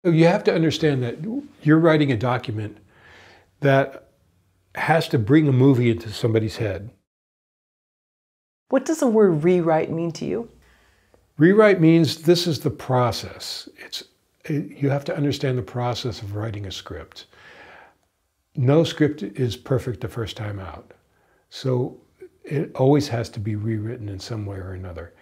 So you have to understand that you're writing a document that has to bring a movie into somebody's head. What does the word rewrite mean to you? Rewrite means this is the process. You have to understand the process of writing a script. No script is perfect the first time out. So it always has to be rewritten in some way or another.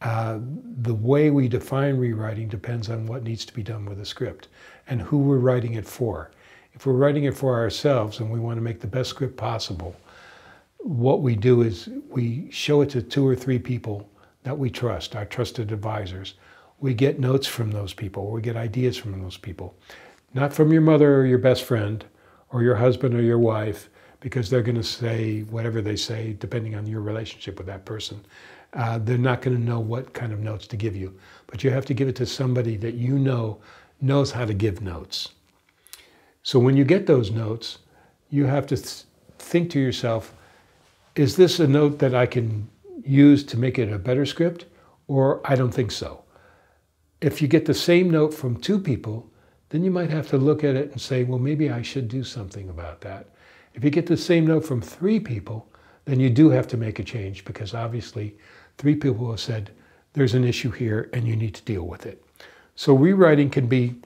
The way we define rewriting depends on what needs to be done with the script and who we're writing it for. If we're writing it for ourselves and we want to make the best script possible, what we do is we show it to 2 or 3 people that we trust, our trusted advisors. We get notes from those people, or we get ideas from those people. Not from your mother or your best friend or your husband or your wife, because they're going to say whatever they say depending on your relationship with that person. They're not going to know what kind of notes to give you. But you have to give it to somebody that you know knows how to give notes. So when you get those notes, you have to think to yourself, is this a note that I can use to make it a better script? Or I don't think so. If you get the same note from 2 people, then you might have to look at it and say, well, maybe I should do something about that. If you get the same note from 3 people, then you do have to make a change, because obviously 3 people have said, there's an issue here and you need to deal with it. So rewriting can be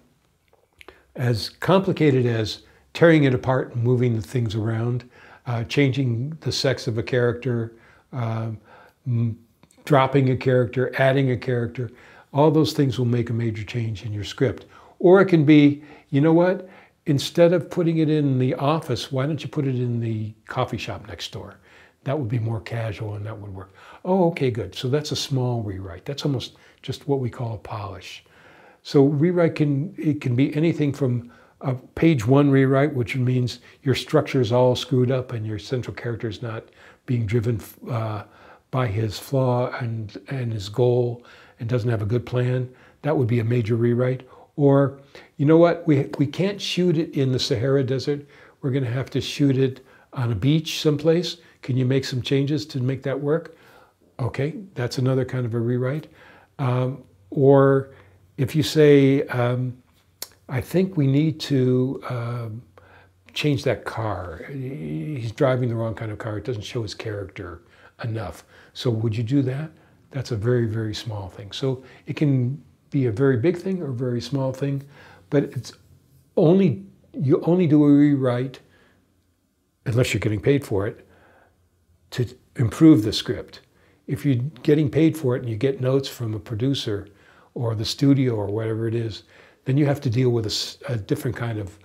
as complicated as tearing it apart and moving the things around, changing the sex of a character, dropping a character, adding a character. All those things will make a major change in your script. Or it can be, you know what? Instead of putting it in the office, why don't you put it in the coffee shop next door? That would be more casual and that would work. Oh, okay, good. So that's a small rewrite. That's almost just what we call a polish. So rewrite can be anything from a page 1 rewrite, which means your structure is all screwed up and your central character is not being driven by his flaw and his goal and doesn't have a good plan. That would be a major rewrite. Or, you know what, we can't shoot it in the Sahara Desert. We're going to have to shoot it on a beach someplace. Can you make some changes to make that work? Okay, that's another kind of a rewrite. Or if you say, I think we need to change that car. He's driving the wrong kind of car. It doesn't show his character enough. So would you do that? That's a very, very small thing. So it can be a very big thing or a very small thing, but you only do a rewrite, unless you're getting paid for it, to improve the script. If you're getting paid for it and you get notes from a producer or the studio or whatever it is, then you have to deal with a different kind of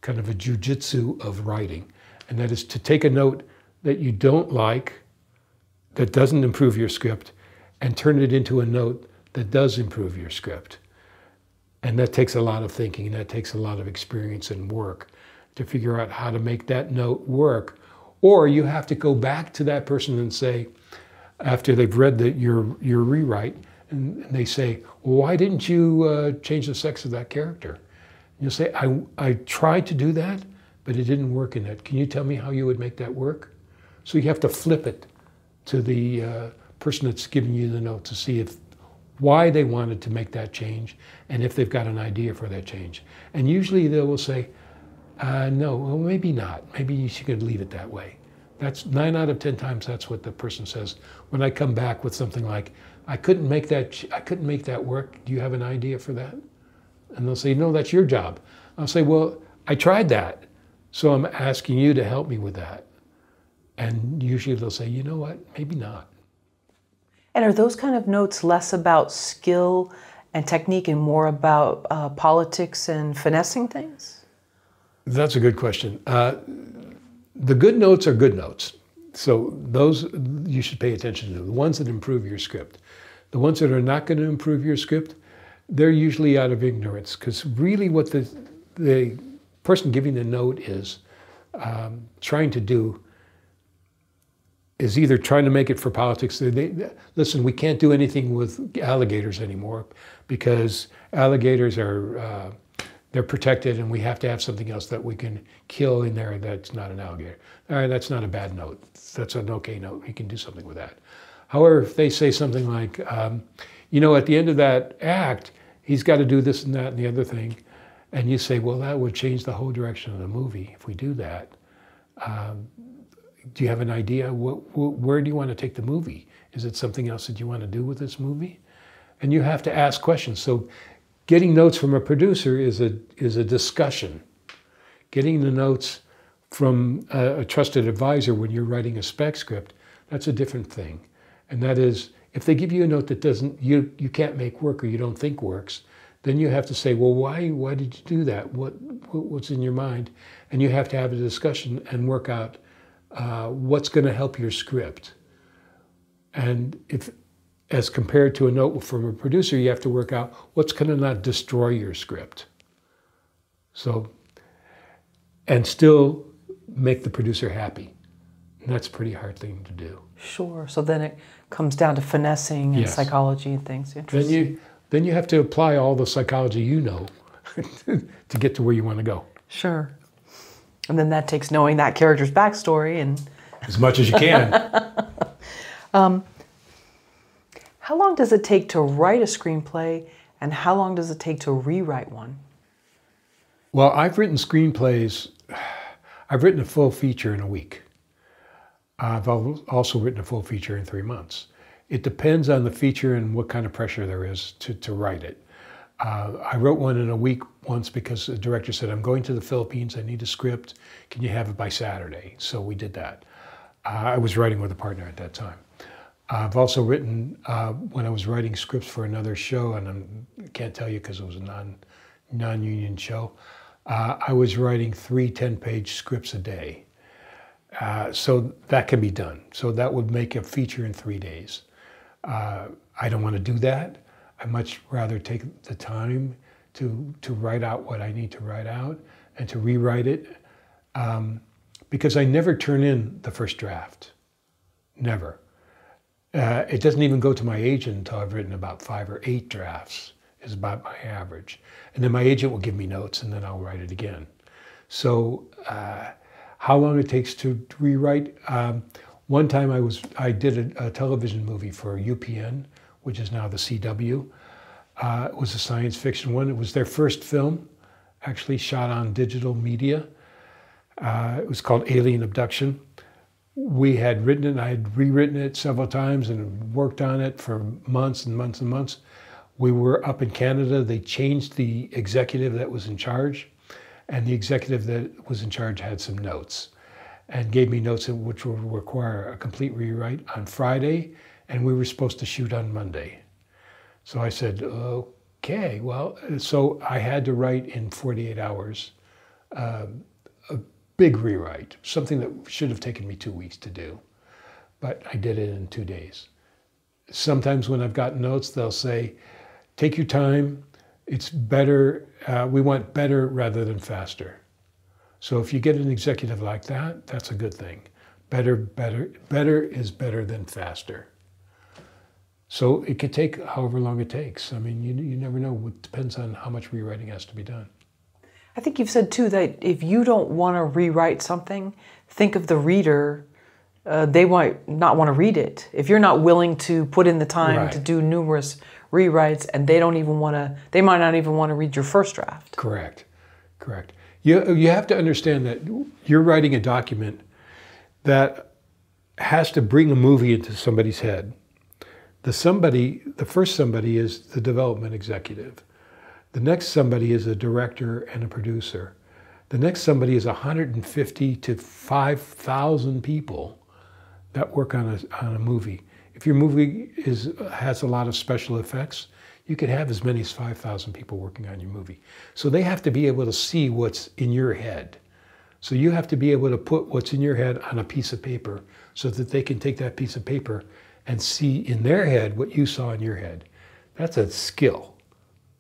a jujitsu of writing. And that is to take a note that you don't like, that doesn't improve your script, and turn it into a note that does improve your script. And that takes a lot of thinking, and that takes a lot of experience and work to figure out how to make that note work. Or you have to go back to that person and say, after they've read your rewrite, and they say, well, why didn't you change the sex of that character? And you'll say, I tried to do that, but it didn't work in that. Can you tell me how you would make that work? So you have to flip it to the person that's giving you the note to see why they wanted to make that change and if they've got an idea for that change. And usually they will say, no, well, maybe not. Maybe you should leave it that way. That's 9 out of 10 times that's what the person says. When I come back with something like, I couldn't make that work. Do you have an idea for that? And they'll say, no, that's your job. I'll say, well, I tried that. So I'm asking you to help me with that. And usually they'll say, you know what, maybe not. And are those kind of notes less about skill and technique and more about politics and finessing things? That's a good question. The good notes are good notes. So those you should pay attention to, the ones that improve your script. The ones that are not going to improve your script, they're usually out of ignorance, because really what the person giving the note is trying to do is either trying to make it for politics. Listen, we can't do anything with alligators anymore because alligators are, they're protected and we have to have something else that we can kill in there that's not an alligator. All right, that's not a bad note. That's an okay note. You can do something with that. However, if they say something like, you know, at the end of that act, he's got to do this and that and the other thing, and you say, well, that would change the whole direction of the movie if we do that. Do you have an idea? Where do you want to take the movie? Is it something else that you want to do with this movie? And you have to ask questions. So getting notes from a producer is a discussion. Getting the notes from a trusted advisor when you're writing a spec script, that's a different thing. And that is, if they give you a note that you can't make work or you don't think works, then you have to say, well, why did you do that? What's in your mind? And you have to have a discussion and work out what's going to help your script. And if, as compared to a note from a producer, you have to work out what's going to not destroy your script. So, and still make the producer happy. And that's a pretty hard thing to do. Sure. So then it comes down to finessing and psychology and things. Then you have to apply all the psychology you know to get to where you want to go. Sure. And then that takes knowing that character's backstory and as much as you can. How long does it take to write a screenplay, and how long does it take to rewrite one? Well, I've written screenplays. I've written a full feature in a week. I've also written a full feature in 3 months. It depends on the feature and what kind of pressure there is to write it. I wrote one in a week once because the director said, I'm going to the Philippines, I need a script, can you have it by Saturday? So we did that. I was writing with a partner at that time. I've also written, when I was writing scripts for another show, and I can't tell you because it was a non-union show, I was writing 3 10-page scripts a day. So that can be done. So that would make a feature in 3 days. I don't want to do that. I'd much rather take the time to write out what I need to write out and to rewrite it, because I never turn in the first draft. Never. It doesn't even go to my agent until I've written about 5 or 8 drafts, is about my average. And then my agent will give me notes and then I'll write it again. So how long it takes to rewrite? One time I did a television movie for UPN, which is now the CW. It was a science fiction one. It was their first film, actually shot on digital media. It was called Alien Abduction. We had written it, and I had rewritten it several times and worked on it for months and months and months. We were up in Canada. They changed the executive that was in charge, and the executive that was in charge had some notes and gave me notes which would require a complete rewrite on Friday, and we were supposed to shoot on Monday. So I said, okay, well, so I had to write in 48 hours a big rewrite, something that should have taken me 2 weeks to do, but I did it in 2 days. Sometimes when I've got notes, they'll say, take your time, it's better, we want better rather than faster. So if you get an executive like that, that's a good thing. Better is better than faster. So it could take however long it takes. I mean, you never know. It depends on how much rewriting has to be done. I think you've said too that if you don't want to rewrite something, think of the reader. They might not want to read it. If you're not willing to put in the time to do numerous rewrites, and they don't even want to, they might not even want to read your first draft. Correct, correct. You have to understand that you're writing a document that has to bring a movie into somebody's head. The first somebody is the development executive. The next somebody is a director and a producer. The next somebody is 150 to 5,000 people that work on a movie. If your movie has a lot of special effects, you could have as many as 5,000 people working on your movie. So they have to be able to see what's in your head. So you have to be able to put what's in your head on a piece of paper so that they can take that piece of paper and see in their head what you saw in your head. That's a skill.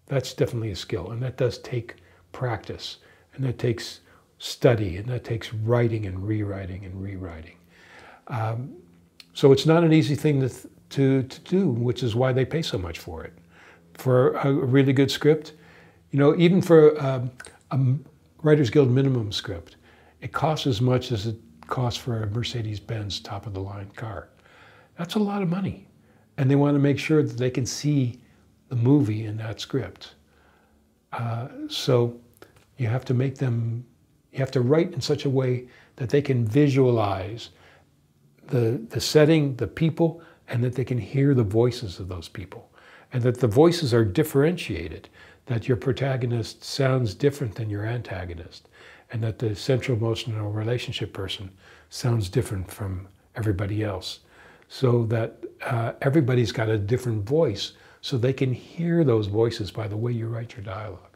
That's definitely a skill, and that does take practice, and that takes study, and that takes writing and rewriting and rewriting. So it's not an easy thing to do, which is why they pay so much for it. For a really good script, you know, even for a Writers Guild minimum script, it costs as much as it costs for a Mercedes-Benz top-of-the-line car. That's a lot of money, and they want to make sure that they can see the movie in that script. So You have to make them, you have to write in such a way that they can visualize the setting, the people, and that they can hear the voices of those people. And that the voices are differentiated, that your protagonist sounds different than your antagonist, and that the central emotional relationship person sounds different from everybody else. So that everybody's got a different voice, so they can hear those voices by the way you write your dialogue.